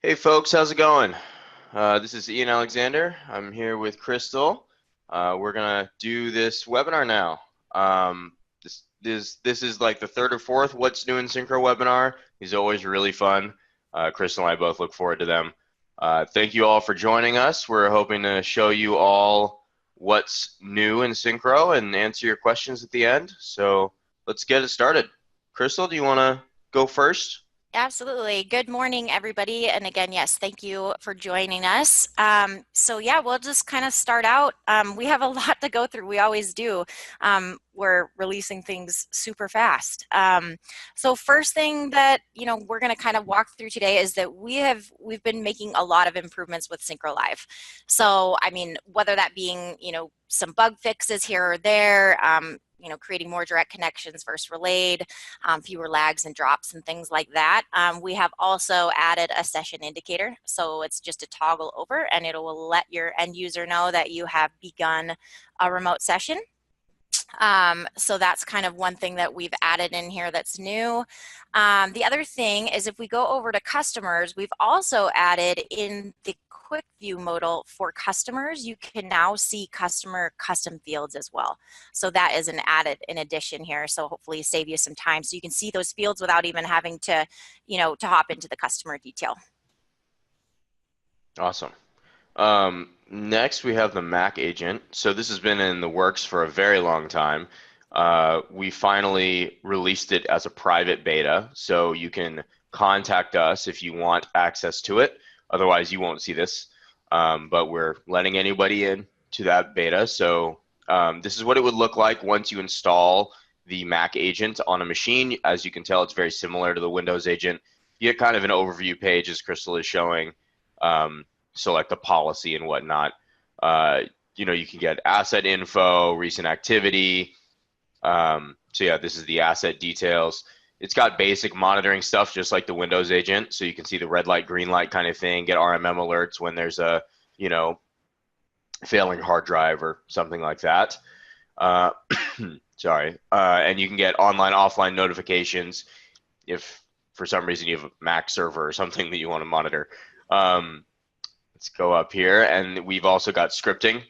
Hey folks, how's it going? This is Ian Alexander. I'm here with Crystal. We're gonna do this webinar now. This is like the third or fourth What's New in Syncro webinar. These are always really fun. Crystal and I both look forward to them. Thank you all for joining us. We're hoping to show you all what's new in Syncro and answer your questions at the end. So let's get it started. Crystal, do you want to go first? Absolutely. Good morning, everybody. And again, yes, thank you for joining us. So yeah, we'll just kind of start out. We have a lot to go through. We always do. We're releasing things super fast. So first thing that, we're going to kind of walk through today is that we've been making a lot of improvements with Synchro Live. So, I mean, whether that being, some bug fixes here or there, creating more direct connections versus relayed, fewer lags and drops and things like that. We have also added a session indicator. So it's just a toggle over and it will let your end user know that you have begun a remote session. So that's kind of one thing that we've added in here that's new. The other thing is if we go over to customers, we've also added in the quick view modal for customers, you can now see customer custom fields as well. So that is an added in addition here. So hopefully save you some time so you can see those fields without even having to, to hop into the customer detail. Awesome. Next, we have the Mac agent. So this has been in the works for a very long time. We finally released it as a private beta, so you can contact us if you want access to it. Otherwise, you won't see this. But we're letting anybody in to that beta. So this is what it would look like once you install the Mac agent on a machine. As you can tell, it's very similar to the Windows agent. You get kind of an overview page, as Crystal is showing. Select the policy and whatnot. You can get asset info, recent activity. So yeah, this is the asset details. It's got basic monitoring stuff, just like the Windows agent. So you can see the red light, green light kind of thing, get RMM alerts when there's a, failing hard drive or something like that. Sorry. And you can get online, offline notifications if for some reason you have a Mac server or something that you want to monitor. Let's go up here, and we've also got scripting.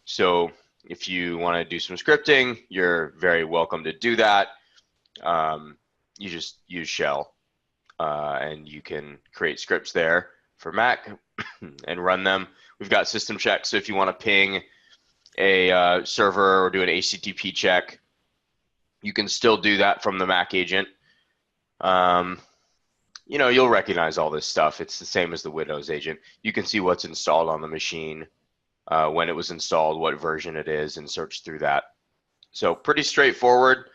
So if you want to do some scripting, you're very welcome to do that. You just use shell, and you can create scripts there for Mac and run them. We've got system checks, so if you want to ping a server or do an HTTP check, you can still do that from the Mac agent. You'll recognize all this stuff. It's the same as the Windows agent. You can see what's installed on the machine, when it was installed, what version it is, and search through that. So pretty straightforward.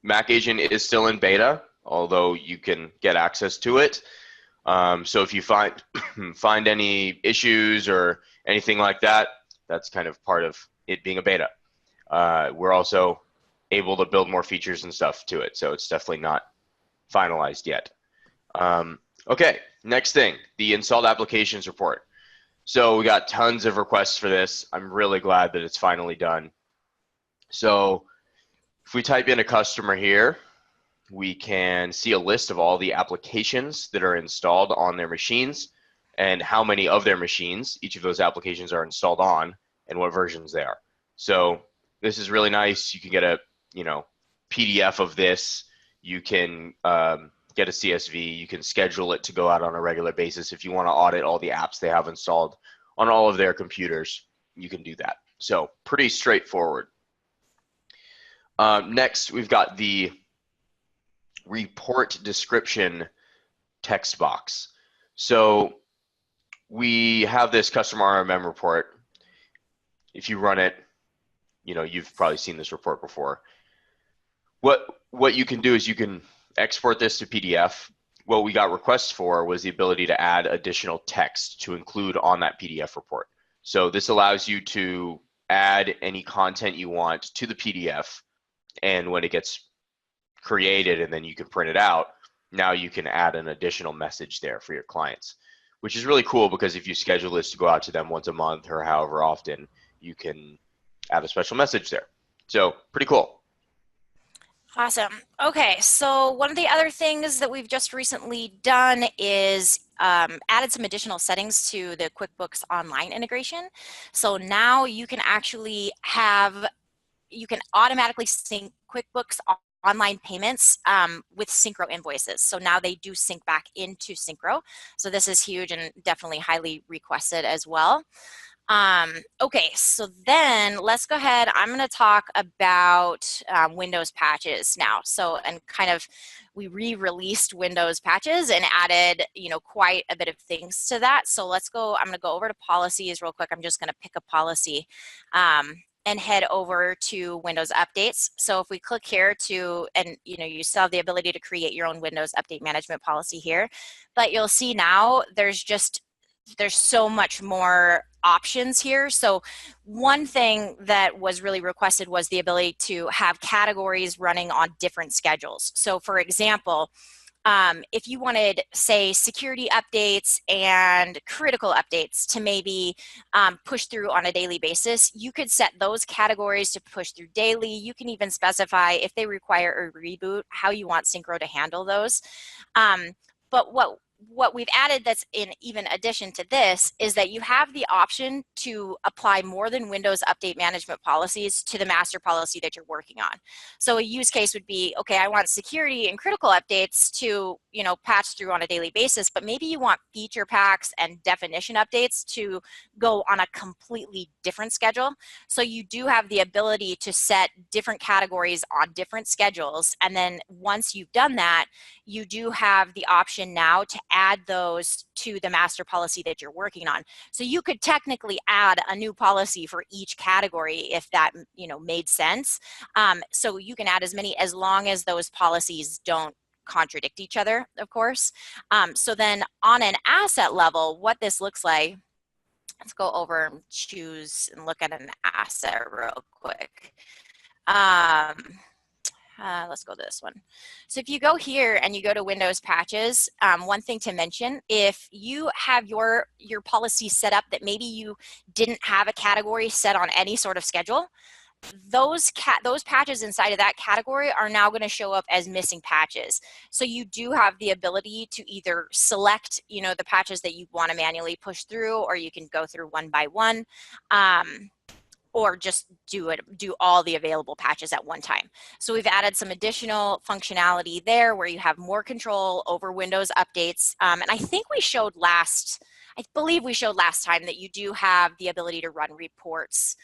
Mac agent is still in beta, although you can get access to it. So if you find any issues or anything like that, that's kind of part of it being a beta. We're also able to build more features and stuff to it, so it's definitely not finalized yet. Okay, next thing, the installed applications report. So we got tons of requests for this. I'm really glad that it's finally done. So if we type in a customer here, we can see a list of all the applications that are installed on their machines and how many of their machines each of those applications are installed on and what versions they are. So this is really nice. You can get a PDF of this. You can get a CSV. You can schedule it to go out on a regular basis. If you want to audit all the apps they have installed on all of their computers, you can do that. So pretty straightforward. Next, we've got the report description text box. So we have this customer RMM report. If you run it, you've probably seen this report before. What you can do is you can export this to PDF. What we got requests for was the ability to add additional text to include on that PDF report. So this allows you to add any content you want to the PDF, and when it gets created and then you can print it out, now you can add an additional message there for your clients, which is really cool because if you schedule this to go out to them once a month or however often, you can add a special message there. So pretty cool. Awesome. Okay, so one of the other things that we've just recently done is added some additional settings to the QuickBooks Online integration. So now you can actually you can automatically sync QuickBooks online payments with Syncro invoices. So now they do sync back into Syncro. So this is huge and definitely highly requested as well. Okay, so then let's go ahead. I'm going to talk about Windows patches now. So, and kind of we re-released Windows patches and added, quite a bit of things to that. So let's go, I'm going to go over to policies real quick. I'm just going to pick a policy and head over to Windows updates. So if we click here and you still have the ability to create your own Windows update management policy here, but you'll see now there's so much more options here. So one thing that was really requested was the ability to have categories running on different schedules. So for example, if you wanted, say, security updates and critical updates to maybe push through on a daily basis, you could set those categories to push through daily. You can even specify if they require a reboot, how you want Syncro to handle those. But what we've added that's in even addition to this is that you have the option to apply more than Windows update management policies to the master policy that you're working on. So a use case would be, okay, I want security and critical updates to, patch through on a daily basis, but maybe you want feature packs and definition updates to go on a completely different schedule. So you do have the ability to set different categories on different schedules. And then once you've done that, you do have the option now to add those to the master policy that you're working on. So you could technically add a new policy for each category if that made sense. So you can add as many as long as those policies don't contradict each other, of course. So then on an asset level, what this looks like, let's go over and choose and look at an asset real quick. Let's go to this one. So if you go here and you go to Windows patches, one thing to mention, if you have your policy set up that maybe you didn't have a category set on any sort of schedule, those patches inside of that category are now going to show up as missing patches. So you do have the ability to either select, the patches that you want to manually push through, or you can go through one by one. Or just do all the available patches at one time. So we've added some additional functionality there where you have more control over Windows updates. And I believe we showed last time that you do have the ability to run reports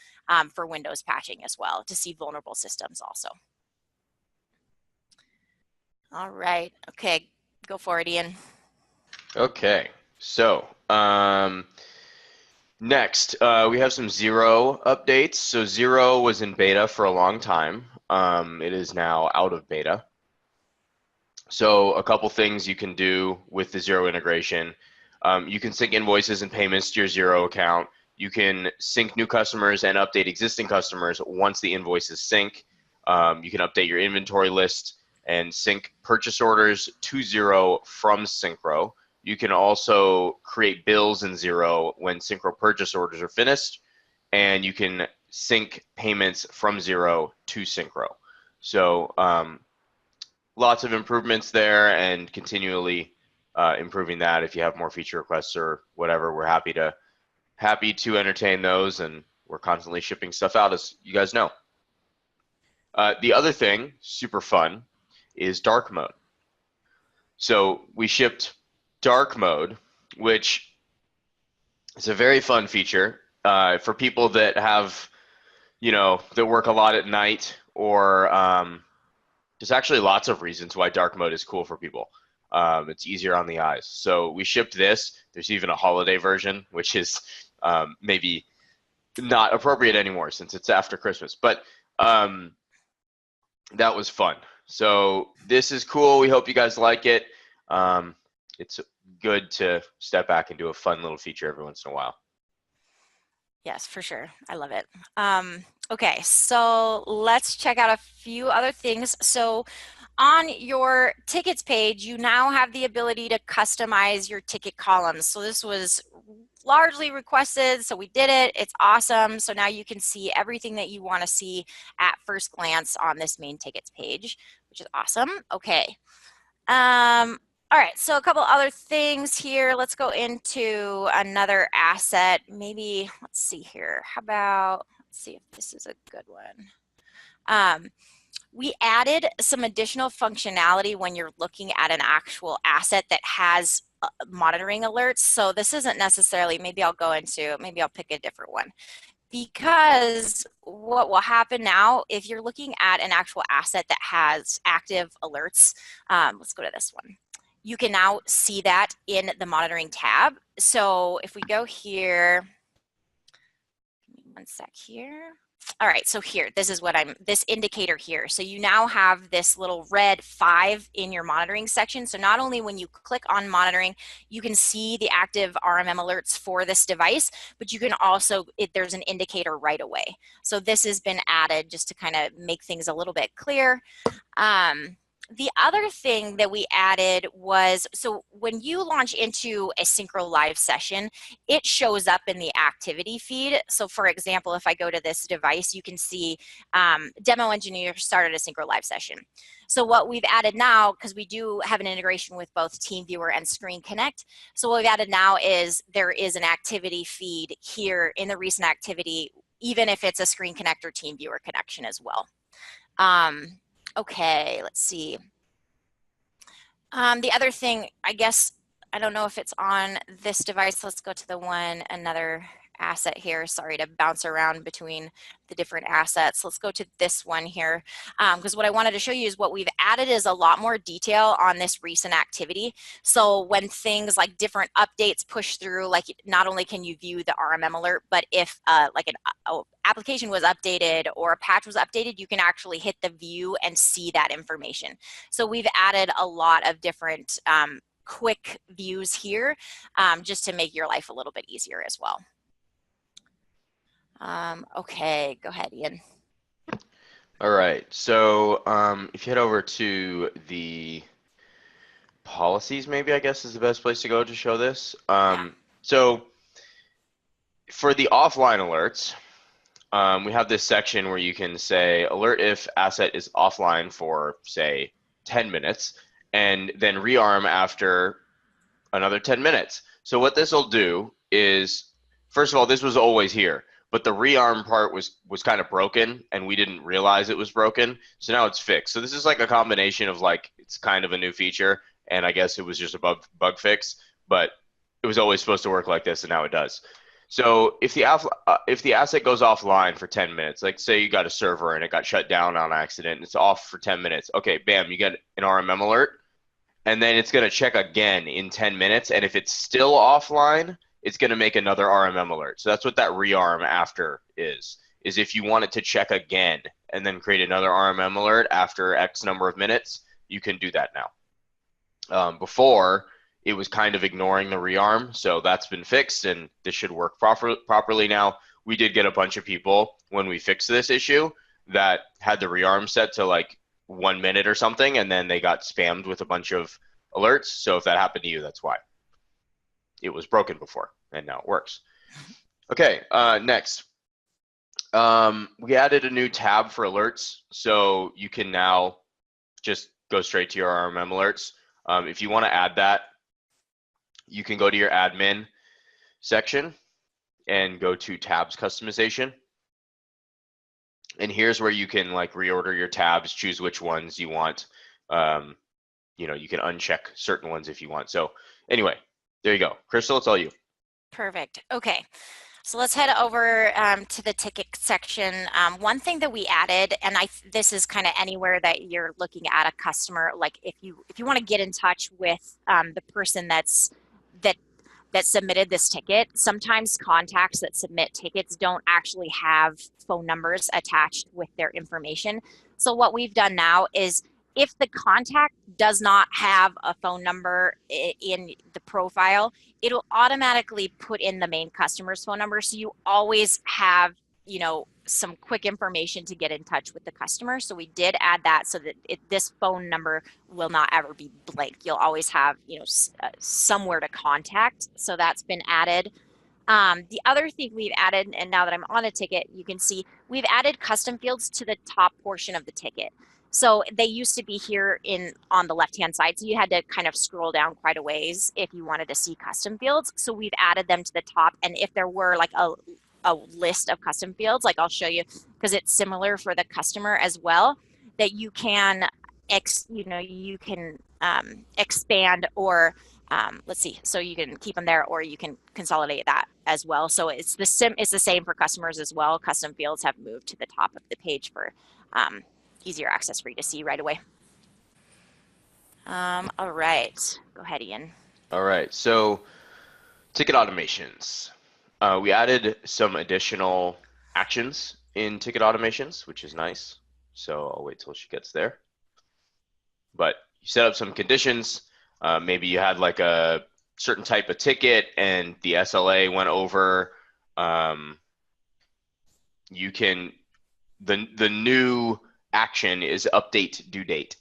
for Windows patching as well to see vulnerable systems also. All right, okay, go for it, Ian. Okay, so next, we have some Xero updates. So Xero was in beta for a long time. It is now out of beta. So a couple things you can do with the Xero integration. You can sync invoices and payments to your Xero account. You can sync new customers and update existing customers once the invoices sync. You can update your inventory list and sync purchase orders to Xero from Syncro. You can also create bills in Xero when Syncro purchase orders are finished, and you can sync payments from Xero to Syncro. So lots of improvements there, and continually improving that. If you have more feature requests or whatever, we're happy to entertain those, and we're constantly shipping stuff out, as you guys know. The other thing, super fun, is dark mode. So we shipped dark mode, which is a very fun feature for people that have, that work a lot at night, or there's actually lots of reasons why dark mode is cool for people. It's easier on the eyes. So we shipped this. There's even a holiday version, which is maybe not appropriate anymore since it's after Christmas, but that was fun. So this is cool. We hope you guys like it. It's good to step back and do a fun little feature every once in a while. Yes, for sure. I love it. Okay, so let's check out a few other things. So on your tickets page, you now have the ability to customize your ticket columns. So this was largely requested, so we did it. It's awesome. So now you can see everything that you want to see at first glance on this main tickets page, which is awesome. Okay. All right, so a couple other things here. Let's go into another asset. Maybe, let's see here. How about, let's see if this is a good one. We added some additional functionality when you're looking at an actual asset that has monitoring alerts. So this isn't necessarily, maybe I'll pick a different one. Because what will happen now, if you're looking at an actual asset that has active alerts, let's go to this one. You can now see that in the monitoring tab. So if we go here, give me one sec here. All right, so here, this is what this indicator here. So you now have this little red 5 in your monitoring section. So not only when you click on monitoring, you can see the active RMM alerts for this device, but you can also, there's an indicator right away. So this has been added just to kind of make things a little bit clear. The other thing that we added was, so when you launch into a Syncro live session, it shows up in the activity feed. So for example, if I go to this device, you can see demo engineer started a Syncro live session. So what we've added now, because we do have an integration with both TeamViewer and Screen Connect, so what we've added now is there is an activity feed here in the recent activity, even if it's a Screen Connect or TeamViewer connection as well. Okay, let's see. The other thing, I guess, I don't know if it's on this device. Let's go to another asset here. Sorry to bounce around between the different assets. Let's go to this one here, because what I wanted to show you is what we've added is a lot more detail on this recent activity. So when things like different updates push through, like not only can you view the RMM alert, but if like an application was updated or a patch was updated, you can actually hit the view and see that information. So we've added a lot of different quick views here just to make your life a little bit easier as well. Okay, go ahead, Ian. All right, so if you head over to the policies, maybe I guess is the best place to go to show this. Yeah. So for the offline alerts, we have this section where you can say alert if asset is offline for, say, 10 minutes, and then rearm after another 10 minutes. So what this will do is, first of all, this was always here, but the rearm part was kind of broken, and we didn't realize it was broken. So now it's fixed. So this is like a combination of like, it's kind of a new feature, and I guess it was just a bug fix, but it was always supposed to work like this, and now it does. So if the asset goes offline for 10 minutes, like say you got a server and it got shut down on accident, and it's off for 10 minutes. Okay, bam, you get an RMM alert, and then it's going to check again in 10 minutes, and if it's still offline, it's going to make another RMM alert. So that's what that rearm after is if you want it to check again and then create another RMM alert after X number of minutes, you can do that now. Before, it was kind of ignoring the rearm, so that's been fixed, and this should work properly now. We did get a bunch of people when we fixed this issue that had the rearm set to like 1 minute or something, and then they got spammed with a bunch of alerts. So if that happened to you, that's why. It was broken before, and now it works. Okay, next. We added a new tab for alerts, so you can now just go straight to your RMM alerts. If you want to add that, you can go to your admin section and go to tabs customization. And here's where you can like reorder your tabs, choose which ones you want. You know, you can uncheck certain ones if you want. So anyway, there you go. Crystal, it's all you. Perfect. Okay. So let's head over to the ticket section. One thing that we added, and this is kind of anywhere that you're looking at a customer, like if you want to get in touch with the person that submitted this ticket, sometimes contacts that submit tickets don't actually have phone numbers attached with their information. So what we've done now is if the contact does not have a phone number in the profile, it'll automatically put in the main customer's phone number. So you always have, you know, some quick information to get in touch with the customer. So we did add that so that this phone number will not ever be blank. You'll always have, you know, somewhere to contact. So that's been added. The other thing we've added, and now that I'm on a ticket, you can see we've added custom fields to the top portion of the ticket. So they used to be here on the left-hand side, so you had to kind of scroll down quite a ways if you wanted to see custom fields. So we've added them to the top, and if there were like a list of custom fields, like I'll show you, because it's similar for the customer as well, that you can expand or let's see, so you can keep them there or you can consolidate that as well. So it's the same for customers as well. Custom fields have moved to the top of the page for easier access for you to see right away. All right, go ahead, Ian. All right, so ticket automations. We added some additional actions in ticket automations, which is nice. So I'll wait till she gets there. But you set up some conditions. Maybe you had like a certain type of ticket and the SLA went over. You can, the new action is update due date.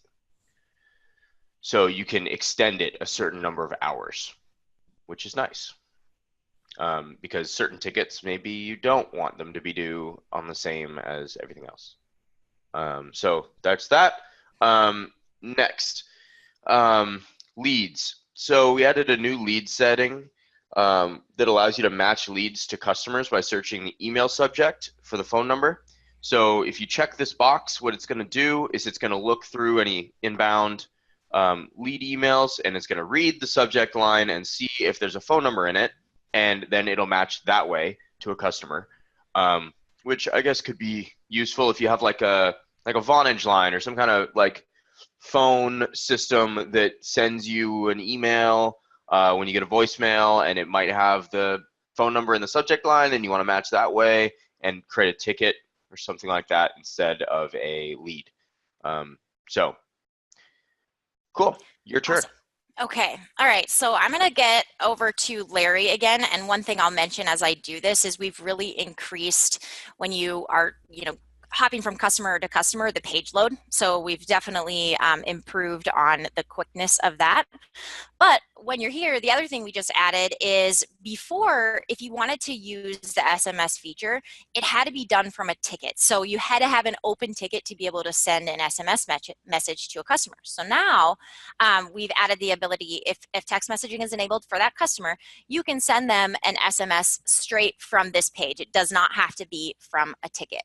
So you can extend it a certain number of hours, which is nice. Because certain tickets, maybe you don't want them to be due on the same as everything else. So that's that. Next, leads. So we added a new lead setting that allows you to match leads to customers by searching the email subject for the phone number. So if you check this box, what it's going to do is it's going to look through any inbound lead emails, and it's going to read the subject line and see if there's a phone number in it, and then it'll match that way to a customer, which I guess could be useful if you have like a Vonage line or some kind of like phone system that sends you an email when you get a voicemail, and it might have the phone number in the subject line, and you want to match that way and create a ticket or something like that instead of a lead. So cool, your turn. Awesome. Okay. All right. So I'm going to get over to Larry again. And one thing I'll mention as I do this is we've really increased when you are, hopping from customer to customer, the page load. So we've definitely improved on the quickness of that. But when you're here, the other thing we just added is before, if you wanted to use the SMS feature, it had to be done from a ticket. So you had to have an open ticket to be able to send an SMS message to a customer. So now we've added the ability, if text messaging is enabled for that customer, you can send them an SMS straight from this page. It does not have to be from a ticket.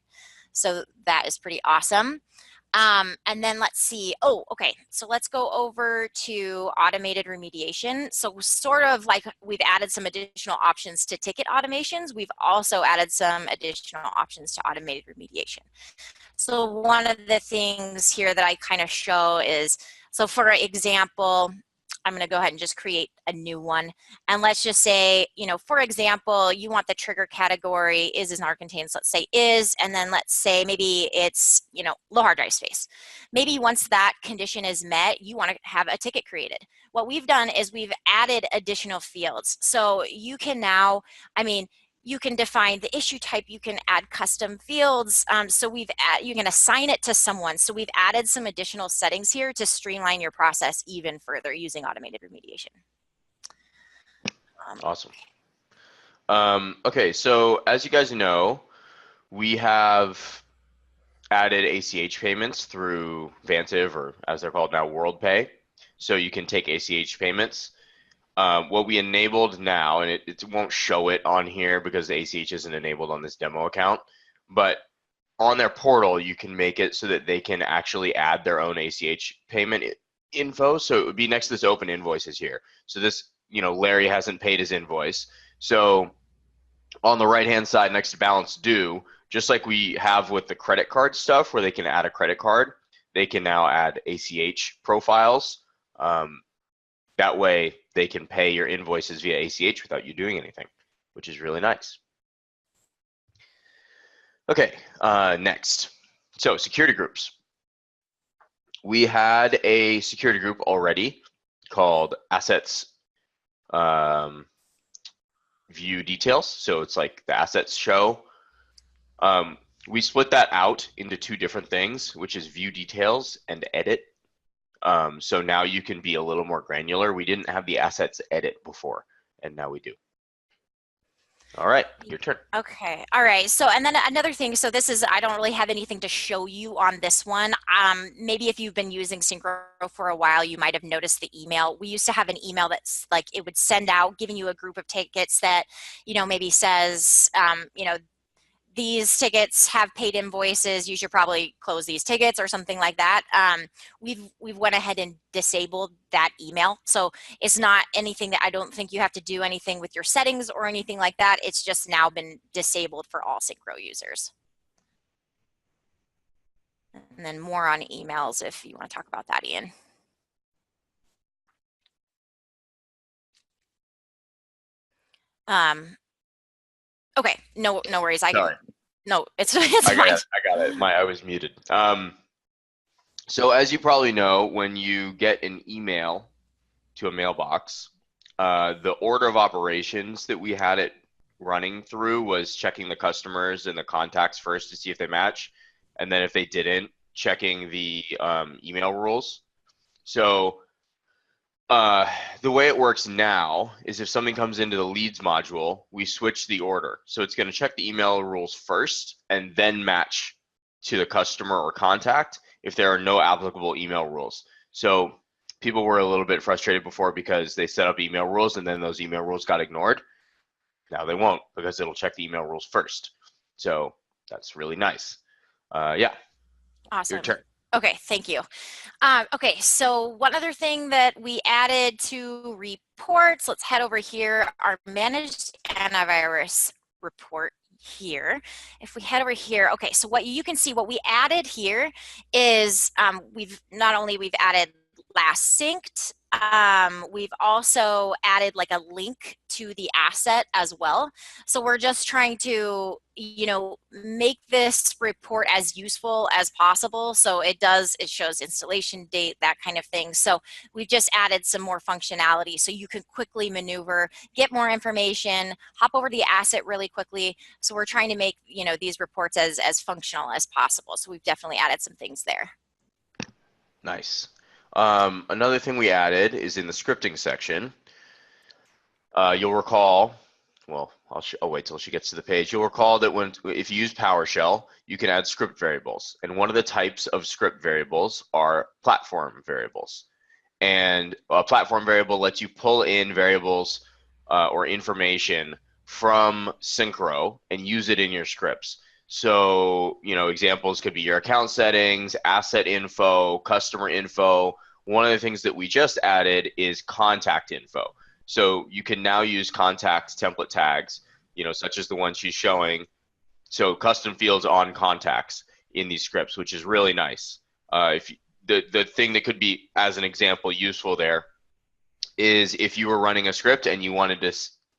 So that is pretty awesome. And then let's see. Oh, okay. So let's go over to automated remediation. So sort of like we've added some additional options to ticket automations. We've also added some additional options to automated remediation. So one of the things here that I kind of show is, so for example, I'm going to go ahead and just create a new one. And let's just say, for example, you want the trigger category is not contains, let's say is, and then let's say maybe it's, low hard drive space. Maybe once that condition is met, you want to have a ticket created. What we've done is we've added additional fields. So you can now, you can define the issue type, you can add custom fields. So you can assign it to someone. So we've added some additional settings here to streamline your process even further using automated remediation. Awesome. Okay, so as you guys know, we have added ACH payments through Vantiv, or as they're called now, WorldPay. So you can take ACH payments. What we enabled now, and it won't show it on here because the ACH isn't enabled on this demo account, but on their portal, you can make it so that they can actually add their own ACH payment info. So it would be next to this open invoices here. So this, Larry hasn't paid his invoice. So on the right-hand side next to balance due, just like we have with the credit card stuff where they can add a credit card, they can now add ACH profiles. That way they can pay your invoices via ACH without you doing anything, which is really nice. Okay, next. So security groups. We had a security group already called assets view details. So it's like the assets show. We split that out into two different things, which is view details and edit. So now you can be a little more granular. We didn't have the assets edit before, and now we do. All right, your turn. Okay. All right. So, and then another thing. So this is, I don't really have anything to show you on this one. Maybe if you've been using Syncro for a while, you might have noticed the email. We used to have an email that's like, it would send out giving you a group of tickets that, maybe says, these tickets have paid invoices. You should probably close these tickets or something like that. We've went ahead and disabled that email. So it's not anything that, I don't think you have to do anything with your settings or anything like that. It's just now been disabled for all Syncro users. And then more on emails if you want to talk about that, Ian. Okay, no worries. Sorry. No, it's I got fine. it. I got it. I was muted. So as you probably know, when you get an email to a mailbox, the order of operations that we had it running through was checking the customers and the contacts first to see if they match, and then if they didn't, checking the email rules. So the way it works now is if something comes into the leads module, we switch the order. So it's going to check the email rules first and then match to the customer or contact if there are no applicable email rules. So people were a little bit frustrated before because they set up email rules and then those email rules got ignored. Now they won't because it'll check the email rules first. So that's really nice. Yeah, your Awesome. turn. Okay, thank you. Okay, so one other thing that we added to reports, let's head over here, our managed antivirus report here. If we head over here, okay, so what you can see, what we added here is we've added last synced, we've also added like a link to the asset as well. So we're just trying to, make this report as useful as possible. So it shows installation date, that kind of thing. So we've just added some more functionality so you can quickly maneuver, get more information, hop over the asset really quickly. So we're trying to make, these reports as functional as possible. So we've definitely added some things there. Nice. Another thing we added is in the scripting section. You'll recall, well, I'll wait till she gets to the page. You'll recall that if you use PowerShell, you can add script variables. And one of the types of script variables are platform variables. And a platform variable lets you pull in variables or information from Syncro and use it in your scripts. So, examples could be your account settings, asset info, customer info. One of the things that we just added is contact info. So you can now use contact template tags, such as the one she's showing. So custom fields on contacts in these scripts, which is really nice. The thing that could be, as an example, useful there is if you were running a script and you wanted to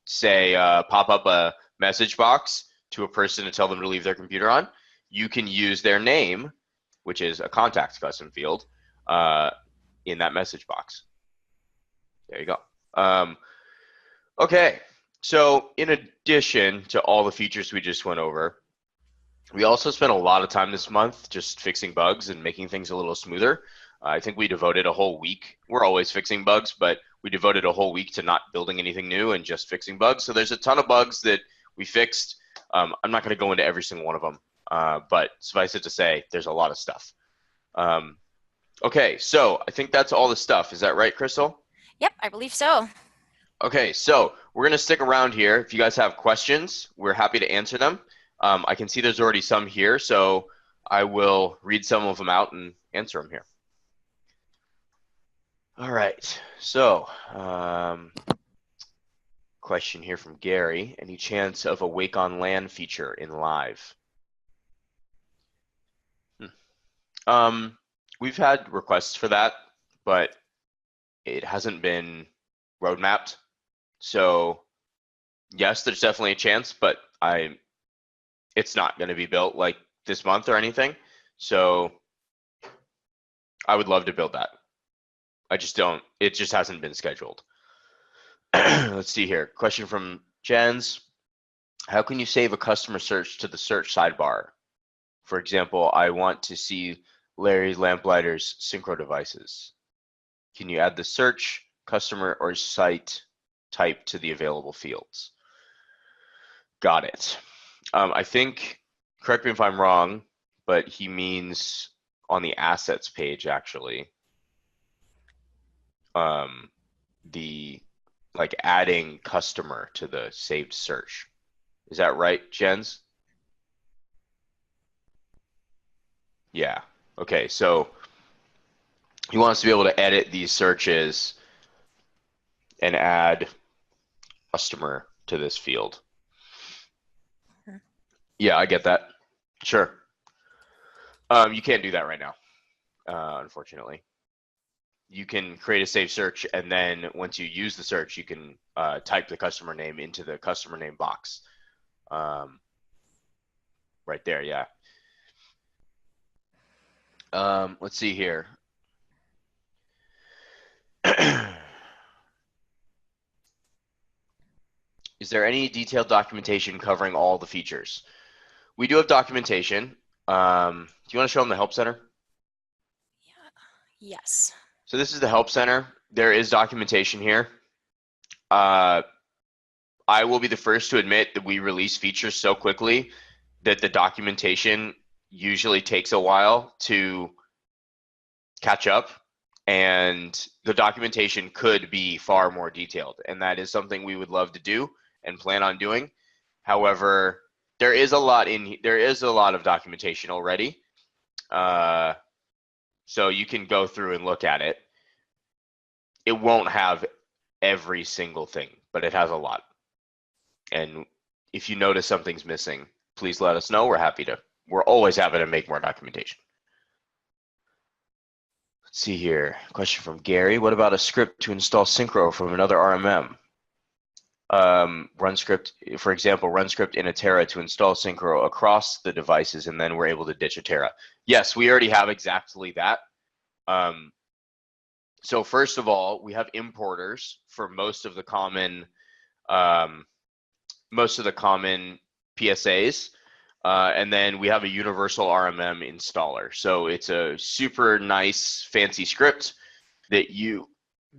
say pop up a message box to a person to tell them to leave their computer on, you can use their name, which is a contact custom field, in that message box. There you go. Okay, so in addition to all the features we just went over, we also spent a lot of time this month just fixing bugs and making things a little smoother. I think we devoted a whole week. We're always fixing bugs, but we devoted a whole week to not building anything new and just fixing bugs. So there's a ton of bugs that we fixed. I'm not going to go into every single one of them, but suffice it to say, there's a lot of stuff. Okay, so I think that's all the stuff. Is that right, Crystal? Yep, I believe so. Okay, so we're going to stick around here. If you guys have questions, we're happy to answer them. I can see there's already some here, so I will read some of them out and answer them here. All right, so question here from Gary. Any chance of a Wake on LAN feature in live? We've had requests for that, but it hasn't been roadmapped. So yes, there's definitely a chance, but it's not going to be built like this month or anything. So I would love to build that. I just don't. It just hasn't been scheduled. Let's see here. Question from Jens. How can you save a customer search to the search sidebar? For example, I want to see Larry Lamplighter's Syncro devices. Can you add the search, customer, or site type to the available fields? Got it. I think, correct me if I'm wrong, but he means on the assets page actually. The like adding customer to the saved search. Is that right, Jens? Yeah. Okay, so he wants to be able to edit these searches and add customer to this field. Yeah, I get that. Sure. You can't do that right now, unfortunately. You can create a saved search, and then once you use the search, you can type the customer name into the customer name box. Right there, yeah. Let's see here. Is there any detailed documentation covering all the features? We do have documentation. Do you want to show them the Help Center? Yes. So this is the Help Center. There is documentation here. I will be the first to admit that we release features so quickly that the documentation usually takes a while to catch up, and the documentation could be far more detailed, and that is something we would love to do and plan on doing. However, there is a lot of documentation already, so you can go through and look at it. It won't have every single thing, but it has a lot. And if you notice something's missing, please let us know. We're always happy to make more documentation. Let's see here. Question from Gary. What about a script to install Syncro from another RMM? Run script, for example, run script in Atera to install Syncro across the devices, and then we're able to ditch Atera. Yes, we already have exactly that. So first of all, we have importers for most of the common PSAs. And then we have a universal RMM installer. So it's a super nice, fancy script that you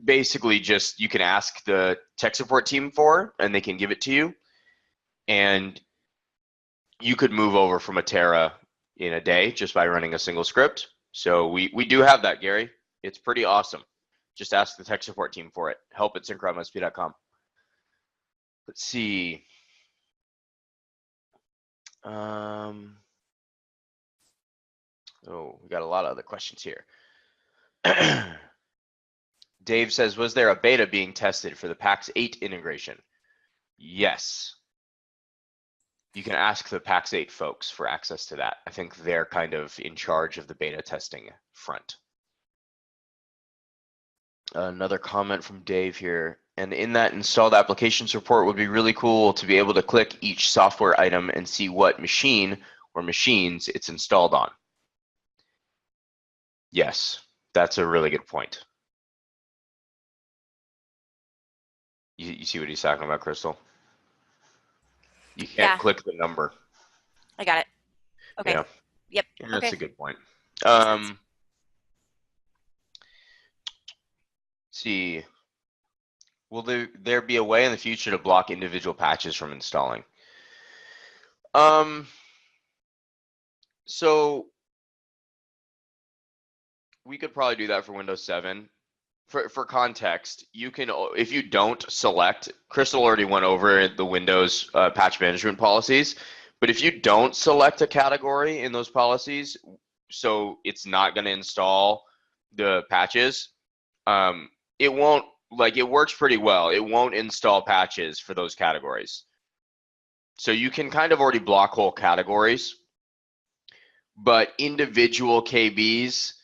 basically you can ask the tech support team for, and they can give it to you. And you could move over from Atera in a day just by running a single script. So we do have that, Gary. It's pretty awesome. Just ask the tech support team for it. help@syncromsp.com. Let's see. Oh, we got a lot of other questions here. Dave says, was there a beta being tested for the PAX 8 integration? Yes. You can ask the PAX 8 folks for access to that. I think they're kind of in charge of the beta testing front. Another comment from Dave here. And in that installed applications report would be really cool to be able to click each software item and see what machine or machines it's installed on. Yes, that's a really good point. You see what he's talking about, Crystal? You can't click the number. I got it. Okay. Yeah. Yep. That's a good point. See, will there be a way in the future to block individual patches from installing? So we could probably do that for Windows 7. For context, you can, if you don't select, Crystal already went over the Windows patch management policies, but if you don't select a category in those policies, so it's not going to install the patches, it won't, it works pretty well. It won't install patches for those categories. So you can kind of already block whole categories, but individual KBs,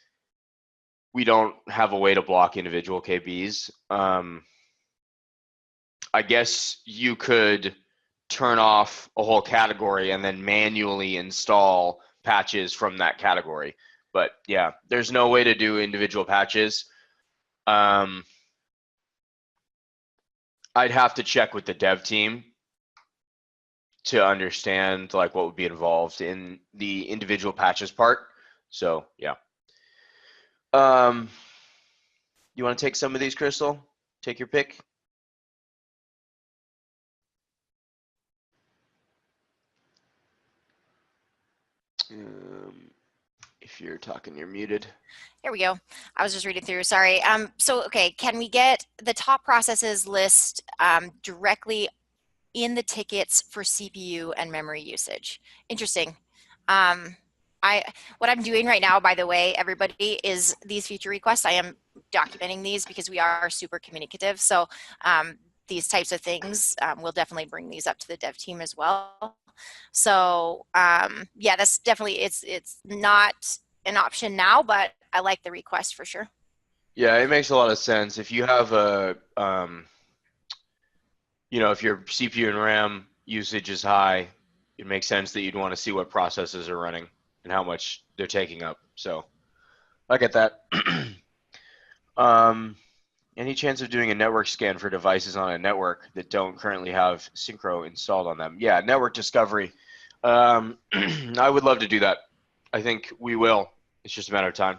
we don't have a way to block individual KBs. I guess you could turn off a whole category and then manually install patches from that category. But yeah, there's no way to do individual patches. I'd have to check with the dev team to understand what would be involved in the individual patches part. So yeah. You want to take some of these, Crystal? Take your pick. If you're talking, you're muted. Here we go. I was just reading through, sorry. Okay, can we get the top processes list directly in the tickets for CPU and memory usage? Interesting. Um, what I'm doing right now, by the way, everybody, is these feature requests. I am documenting these because we are super communicative. So these types of things, we'll definitely bring these up to the dev team as well. So yeah, that's definitely, it's not an option now, but I like the request for sure. Yeah, it makes a lot of sense. If you have a, if your CPU and RAM usage is high, it makes sense that you'd want to see what processes are running and how much they're taking up. So I get that. Any chance of doing a network scan for devices on a network that don't currently have Syncro installed on them? Yeah, network discovery. I would love to do that. I think we will. It's just a matter of time.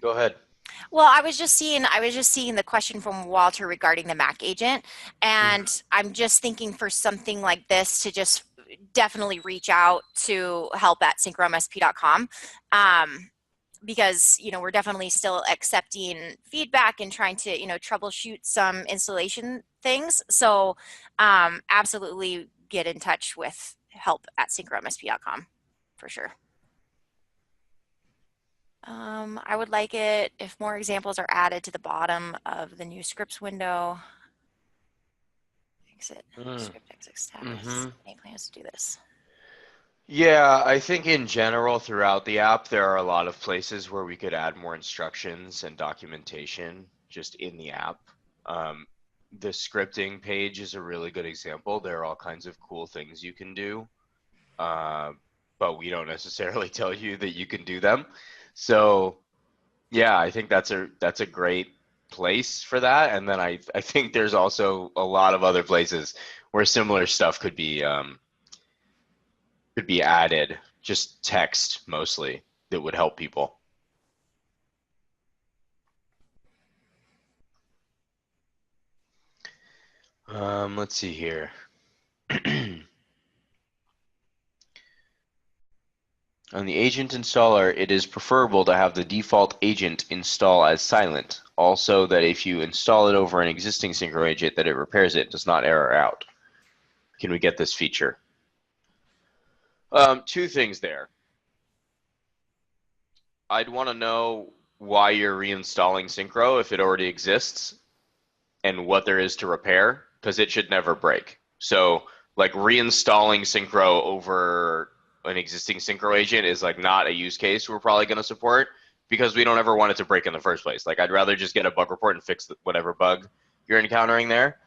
Go ahead. Well, I was just seeing the question from Walter regarding the Mac agent, and I'm just thinking for something like this to just definitely reach out to help@syncromsp.com. Because we're definitely still accepting feedback and trying to troubleshoot some installation things. So absolutely get in touch with help@syncromsp.com for sure. I would like it if more examples are added to the bottom of the new scripts window. Exit script exit status. Any plans to do this? Yeah, I think in general throughout the app, there are a lot of places where we could add more instructions and documentation just in the app. The scripting page is a really good example. There are all kinds of cool things you can do, but we don't necessarily tell you that you can do them. So yeah, I think that's a great place for that. And then I think there's also a lot of other places where similar stuff could be added, just text mostly, that would help people. Let's see here. On the agent installer, it is preferable to have the default agent install as silent. Also, that if you install it over an existing Syncro agent, that it repairs it, does not error out. Can we get this feature? Two things there. I'd want to know why you're reinstalling Syncro if it already exists and what there is to repair, because it should never break. So like reinstalling Syncro over an existing Syncro agent is like not a use case we're probably going to support, because we don't ever want it to break in the first place. Like I'd rather just get a bug report and fix whatever bug you're encountering there.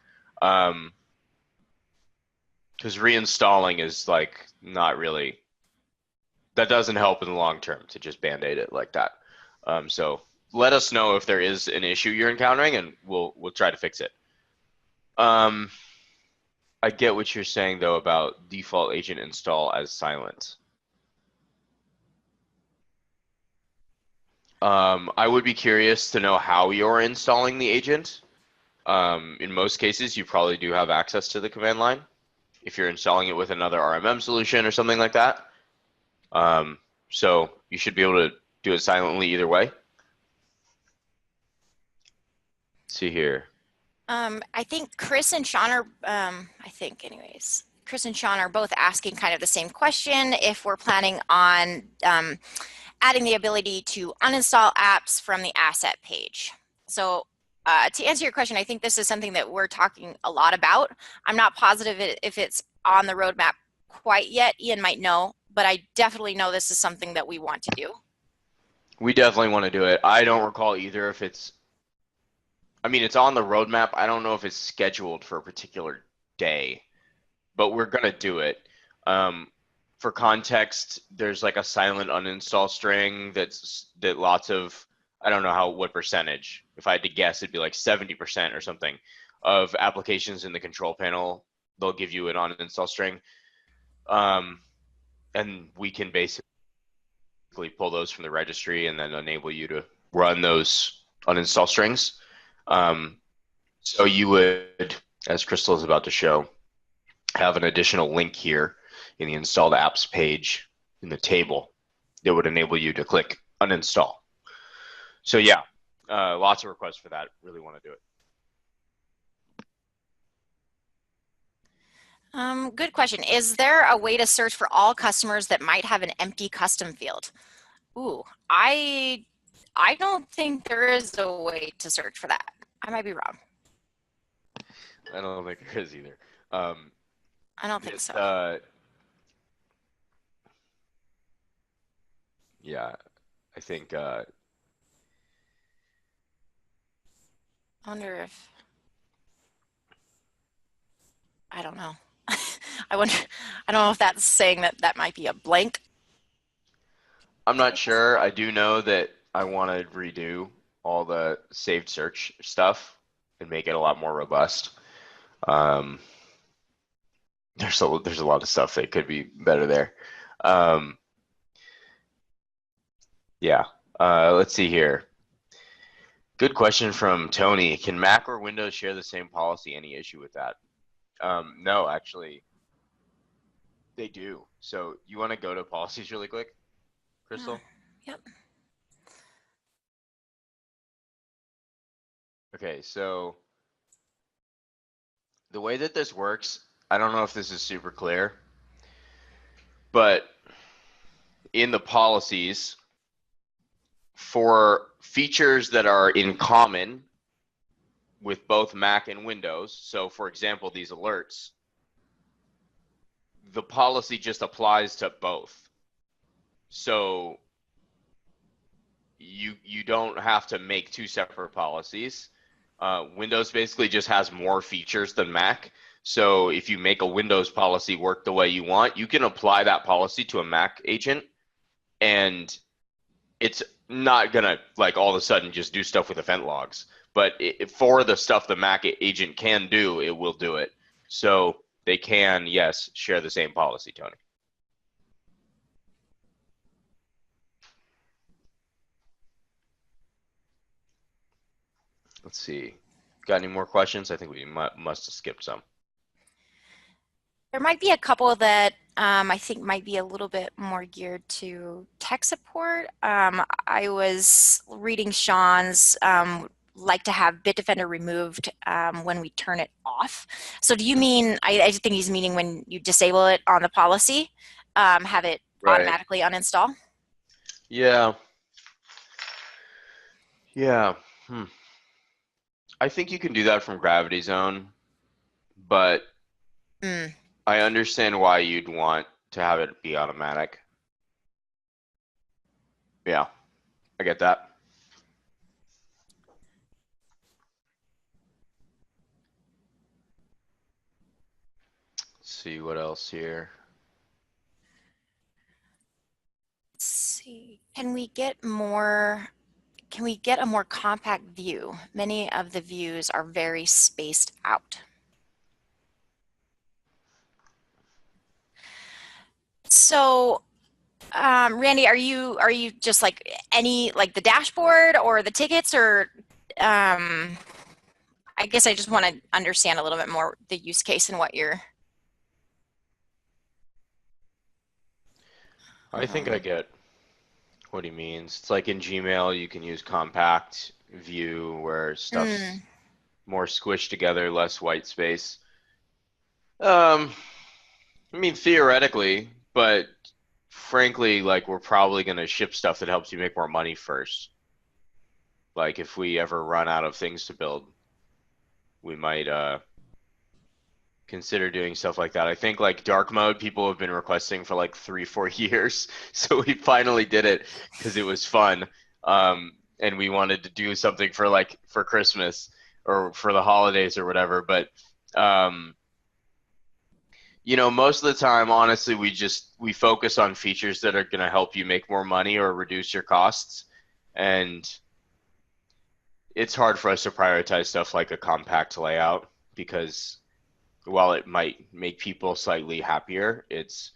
Because reinstalling is like not really, that doesn't help in the long term to just band-aid it like that. So let us know if there is an issue you're encountering, and we'll try to fix it. I get what you're saying though about default agent install as silent. I would be curious to know how you're installing the agent. In most cases, you probably do have access to the command line if you're installing it with another RMM solution or something like that. So you should be able to do it silently either way. Let's see here. I think Chris and Sean are, Chris and Sean are both asking kind of the same question, if we're planning on adding the ability to uninstall apps from the asset page. So to answer your question, I think this is something that we're talking a lot about. I'm not positive if it's on the roadmap quite yet. Ian might know, but I definitely know this is something that we want to do. We definitely want to do it. I don't recall either if it's, I mean, it's on the roadmap. I don't know if it's scheduled for a particular day, but we're going to do it. For context, there's like a silent uninstall string that lots of, I don't know what percentage. If I had to guess, it'd be like 70% or something of applications in the control panel. They'll give you an uninstall string. And we can basically pull those from the registry and then enable you to run those uninstall strings. So you would, as Crystal is about to show, have an additional link here in the installed apps page in the table that would enable you to click uninstall. So yeah, lots of requests for that. Really want to do it. Good question. Is there a way to search for all customers that might have an empty custom field? Ooh, I don't think there is a way to search for that. I might be wrong. I don't think there is either. I don't think so. Yeah, I think I wonder if I don't know. I wonder. I don't know if that's saying that that might be a blank. I'm not sure. I do know that I want to redo all the saved search stuff and make it a lot more robust. Um, there's a lot of stuff that could be better there. Um, yeah. Let's see here. Good question from Tony. Can Mac or Windows share the same policy? Any issue with that? No, actually, they do. So you want to go to policies really quick, Crystal? Yep. Okay, so the way that this works, I don't know if this is super clear, but in the policies, for features that are in common with both Mac and Windows, so for example, these alerts, the policy just applies to both. So you don't have to make two separate policies. Windows basically just has more features than Mac. So if you make a Windows policy work the way you want, you can apply that policy to a Mac agent, and it's not gonna like all of a sudden just do stuff with event logs. But for the stuff the Mac agent can do, it will do it. So they can, yes, share the same policy, Tony. Let's see. Got any more questions? I think we must have skipped some. There might be a couple that I think might be a little bit more geared to tech support. I was reading Sean's like to have Bitdefender removed when we turn it off. So do you mean, I think he's meaning when you disable it on the policy, have it Right. automatically uninstall? Yeah. Yeah. I think you can do that from Gravity Zone, but I understand why you'd want to have it be automatic. Yeah, I get that. Let's see what else here. Let's see. Can we get a more compact view? Many of the views are very spaced out. So, Randy, are you just like the dashboard or the tickets, or I guess I just want to understand a little bit more the use case and what you're. I think I get what he means. It's like in Gmail, you can use compact view where stuff's more squished together, less white space. I mean, theoretically, but frankly, like we're probably going to ship stuff that helps you make more money first. Like if we ever run out of things to build, we might consider doing stuff like that. I think like dark mode people have been requesting for like 3-4 years, so we finally did it because it was fun, and we wanted to do something for Christmas or for the holidays or whatever. But you know, most of the time, honestly, we focus on features that are going to help you make more money or reduce your costs, and it's hard for us to prioritize stuff like a compact layout because while it might make people slightly happier, it's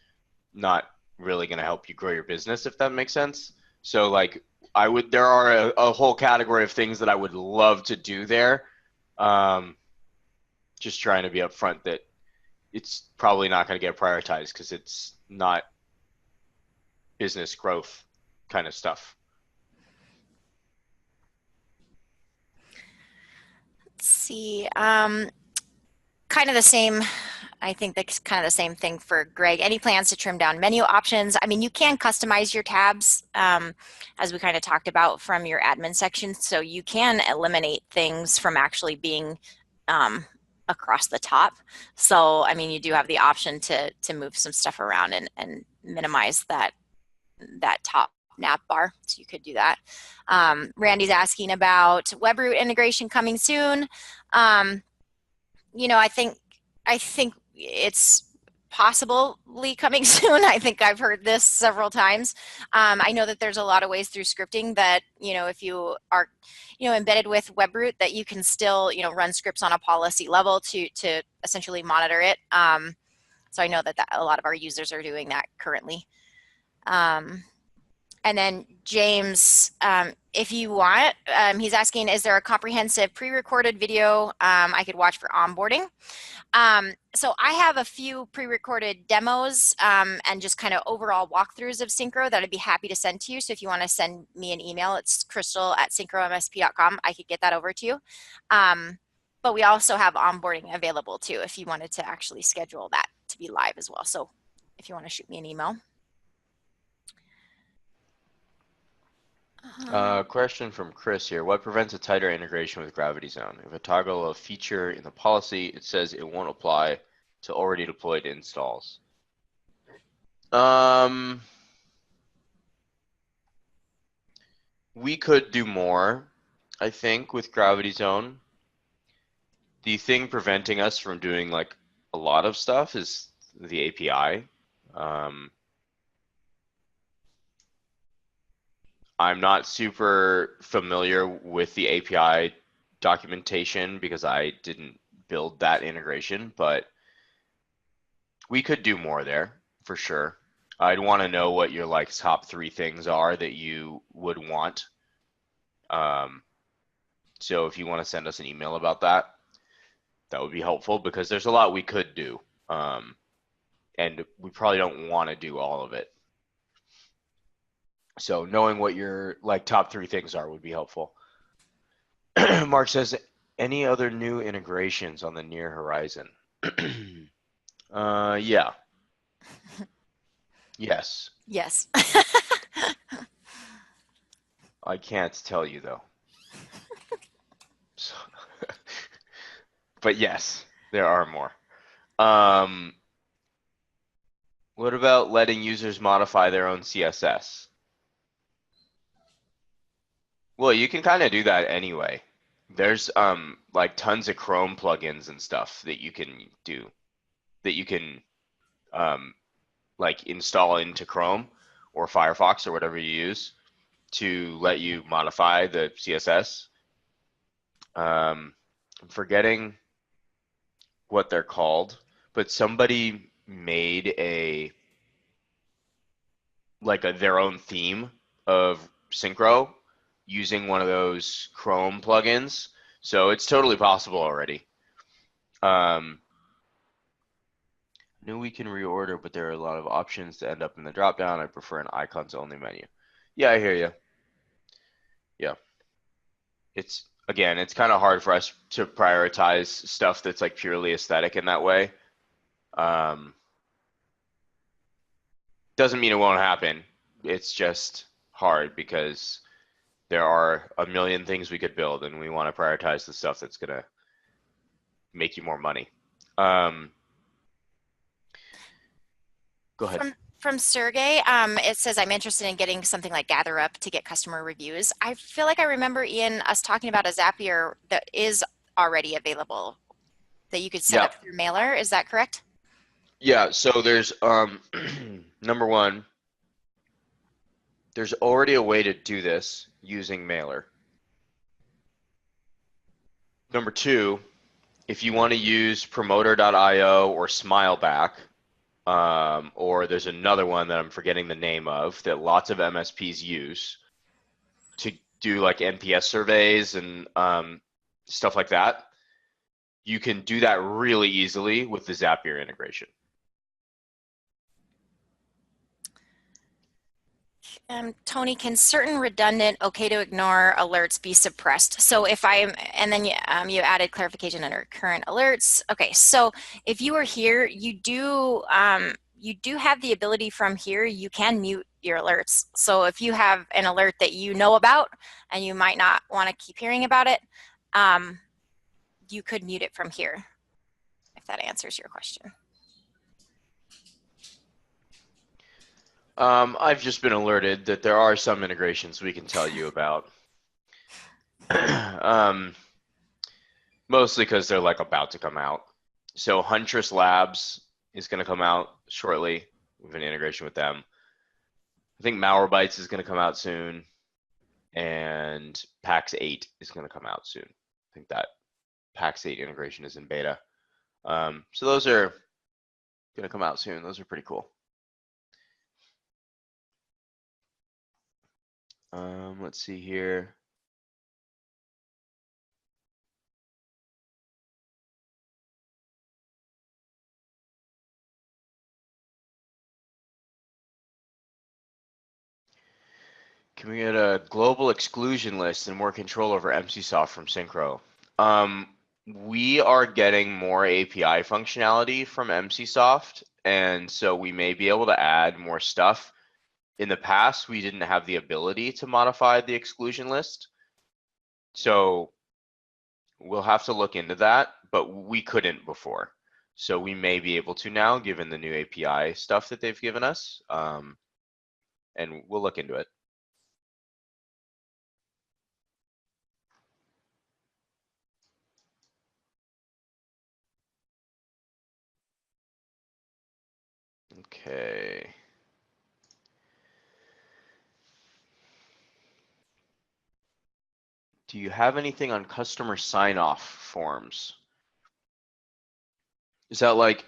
not really going to help you grow your business, if that makes sense. So like there are a whole category of things that I would love to do there. Just trying to be upfront that it's probably not going to get prioritized because it's not business growth kind of stuff. Let's see. Kind of the same. I think that's kind of the same thing for Greg. Any plans to trim down menu options? I mean, you can customize your tabs, as we kind of talked about from your admin section. So you can eliminate things from actually being across the top. So, I mean, you do have the option to move some stuff around and minimize that top nav bar. So you could do that. Randy's asking about WebRoot integration coming soon. I think it's possibly coming soon. I think I've heard this several times. I know that there's a lot of ways through scripting that, if you are, embedded with WebRoot, that you can still, run scripts on a policy level to essentially monitor it. So I know that a lot of our users are doing that currently. And then James, if you want, he's asking, is there a comprehensive pre-recorded video I could watch for onboarding? So I have a few pre-recorded demos and just kind of overall walkthroughs of Syncro that I'd be happy to send to you. So if you want to send me an email, it's crystal@syncromsp.com. I could get that over to you. But we also have onboarding available too if you wanted to actually schedule that to be live as well. So if you want to shoot me an email. Question from Chris here. What prevents a tighter integration with Gravity Zone? If I toggle a feature in the policy, it says it won't apply to already deployed installs. We could do more, I think, with Gravity Zone. The thing preventing us from doing like a lot of stuff is the API. I'm not super familiar with the API documentation because I didn't build that integration, but we could do more there for sure. I'd want to know what your like top 3 things are that you would want. So if you want to send us an email about that, that would be helpful because there's a lot we could do. And we probably don't want to do all of it. So knowing what your like top 3 things are would be helpful. Mark says, any other new integrations on the near horizon? Yeah. Yes. Yes. I can't tell you though. So, but yes, there are more. What about letting users modify their own CSS? Well, you can kind of do that anyway. There's like tons of Chrome plugins and stuff that you can do, that you can like install into Chrome or Firefox or whatever you use to let you modify the CSS. I'm forgetting what they're called, but somebody made their own theme of Syncro using one of those Chrome plugins. So it's totally possible already. Knew we can reorder, but there are a lot of options to end up in the dropdown. I prefer an icons only menu. Yeah, I hear you. Yeah. It's kind of hard for us to prioritize stuff that's like purely aesthetic in that way. Doesn't mean it won't happen. It's just hard because there are a million things we could build and we want to prioritize the stuff that's going to make you more money. Go ahead. From Sergey, it says, I'm interested in getting something like GatherUp to get customer reviews. I feel like I remember, Ian, us talking about a Zapier that is already available that you could set up through Mailer. Is that correct? Yeah, so there's number one, there's already a way to do this using Mailer. Number 2, if you want to use promoter.io or Smileback, or there's another one that I'm forgetting the name of that lots of MSPs use to do like NPS surveys and stuff like that, you can do that really easily with the Zapier integration. Tony, can certain redundant okay to ignore alerts be suppressed? So if I'm, and then you added clarification under current alerts. Okay, so if you are here, you do have the ability from here, you can mute your alerts. So if you have an alert that you know about and you might not want to keep hearing about it, you could mute it from here, if that answers your question. I've just been alerted that there are some integrations we can tell you about. Mostly because they're like about to come out. So Huntress Labs is going to come out shortly. We have an integration with them. I think Malwarebytes is going to come out soon, and PAX 8 is going to come out soon. I think that PAX 8 integration is in beta. So those are going to come out soon. Those are pretty cool. Let's see here. Can we get a global exclusion list and more control over MCSoft from Syncro? We are getting more API functionality from MCSoft, and so we may be able to add more stuff. In the past, we didn't have the ability to modify the exclusion list. So we'll have to look into that, but we couldn't before. So we may be able to now, given the new API stuff that they've given us, and we'll look into it. Okay. Do you have anything on customer sign-off forms? Is that like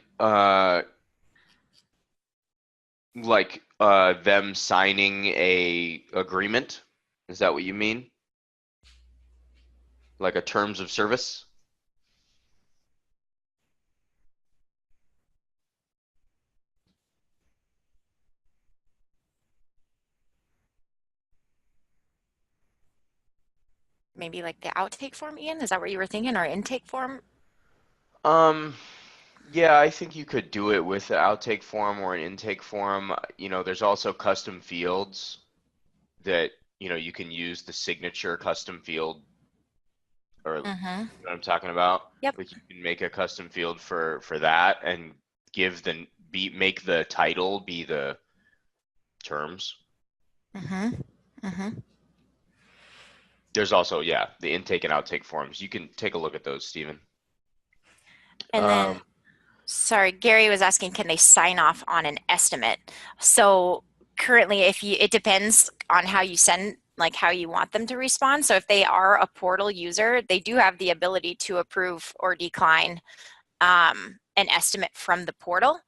them signing a agreement? Is that what you mean? Like a terms of service? Maybe like the outtake form, Ian? Is that what you were thinking, or intake form? Yeah, I think you could do it with the outtake form or an intake form. There's also custom fields that, you can use the signature custom field, or you know what I'm talking about? Yep. Like you can make a custom field for that and make the title be the terms. There's also, yeah, the intake and outtake forms. You can take a look at those, Stephen. And then, sorry, Gary was asking, can they sign off on an estimate? So currently, it depends on how you send, like how you want them to respond. So if they are a portal user, they do have the ability to approve or decline an estimate from the portal.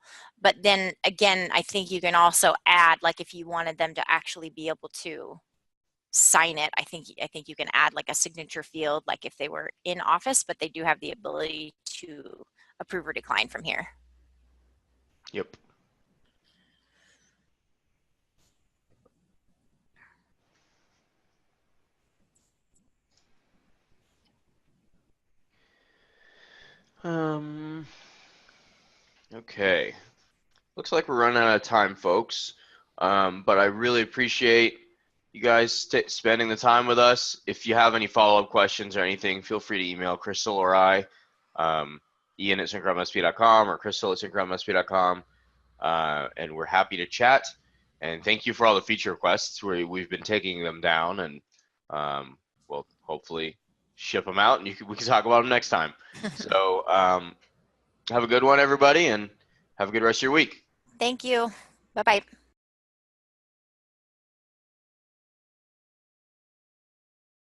But then again, I think you can also add, like if you wanted them to actually be able to sign it, I think you can add like a signature field, like if they were in office, but they do have the ability to approve or decline from here. Yep. Okay. Looks like we're running out of time, folks. But I really appreciate you guys spending the time with us. If you have any follow-up questions or anything, feel free to email Crystal or I, Ian at syncromsp.com or Crystal at syncromsp.com, and we're happy to chat. And thank you for all the feature requests. We've been taking them down, and we'll hopefully ship them out, and we can talk about them next time. So have a good one, everybody, and have a good rest of your week. Thank you. Bye-bye.